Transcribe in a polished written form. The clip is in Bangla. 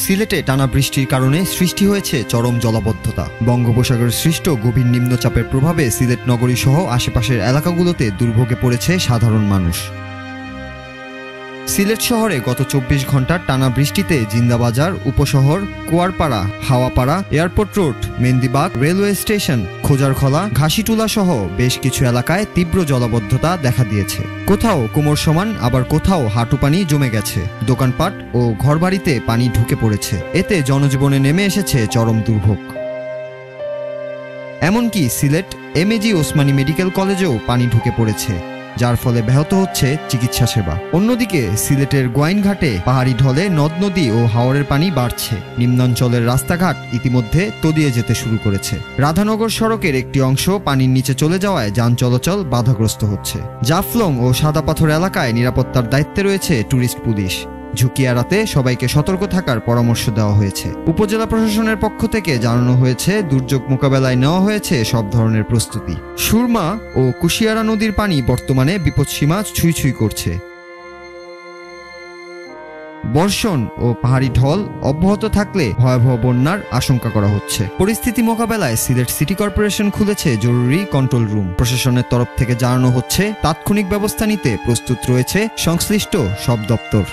সিলেটে টানা বৃষ্টির কারণে সৃষ্টি হয়েছে চরম জলাবদ্ধতা। বঙ্গোপসাগরে সৃষ্ট গভীর নিম্নচাপের প্রভাবে সিলেট নগরী সহ আশেপাশের এলাকাগুলোতে দুর্ভোগে পড়েছে সাধারণ মানুষ। সিলেট শহরে গত ২৪ ঘন্টার টানা বৃষ্টিতে Zindabazar Uposhohor, Kuarpara, Hawapara, airport road, Mendibagh, railway station, Khojarkhola, Ghasitula সহ বেশ কিছু এলাকায় তীব্র জলাবদ্ধতা দেখা দিয়েছে। কোথাও কোমর সমান, আবার কোথাও হাঁটু পানি জমে গেছে। দোকানপাট ও ঘরবাড়িতে পানি ঢুকে পড়েছে। এতে জনজীবনে নেমে এসেছে চরম দুর্ভোগ। এমনকি সিলেট এমএজি ওসমানী মেডিকেল কলেজেও পানি ঢুকে পড়েছে, যার ফলে ব্যাহত হচ্ছে চিকিৎসা সেবা। অন্যদিকে সিলেটের গোয়াইনঘাটে পাহাড়ি ঢলে নদ নদী ও হাওরের পানি বাড়ছে। নিম্নাঞ্চলের রাস্তাঘাট ইতিমধ্যে তলিয়ে যেতে শুরু করেছে। রাধানগর সড়কের একটি অংশ পানির নিচে চলে যাওয়ায় যান চলাচল বাধাগ্রস্ত হচ্ছে। জাফলং ও সাদাপাথর এলাকায় নিরাপত্তার দায়িত্বে রয়েছে ট্যুরিস্ট পুলিশ। ঝুঁকি এড়াতে সবাইকে সতর্ক থাকার পরামর্শ দেওয়া হয়েছে। উপজেলা প্রশাসনের পক্ষ থেকে জানানো হয়েছে, দুর্যোগ মোকাবেলায় নেওয়া হয়েছে সব ধরনের প্রস্তুতি। সুরমা ও কুশিয়ারা নদীর পানি বর্তমানে বিপদসীমা ছুঁই ছুঁই করছে। বর্ষণ ও পাহাড়ি ঢল অব্যাহত থাকলে ভয়াবহ বন্যার আশঙ্কা করা হচ্ছে। পরিস্থিতি মোকাবেলায় সিলেট সিটি কর্পোরেশন খুলেছে জরুরি কন্ট্রোল রুম। প্রশাসনের তরফ থেকে জানানো হচ্ছে, তাৎক্ষণিক ব্যবস্থা নিতে প্রস্তুত রয়েছে সংশ্লিষ্ট সব দপ্তর।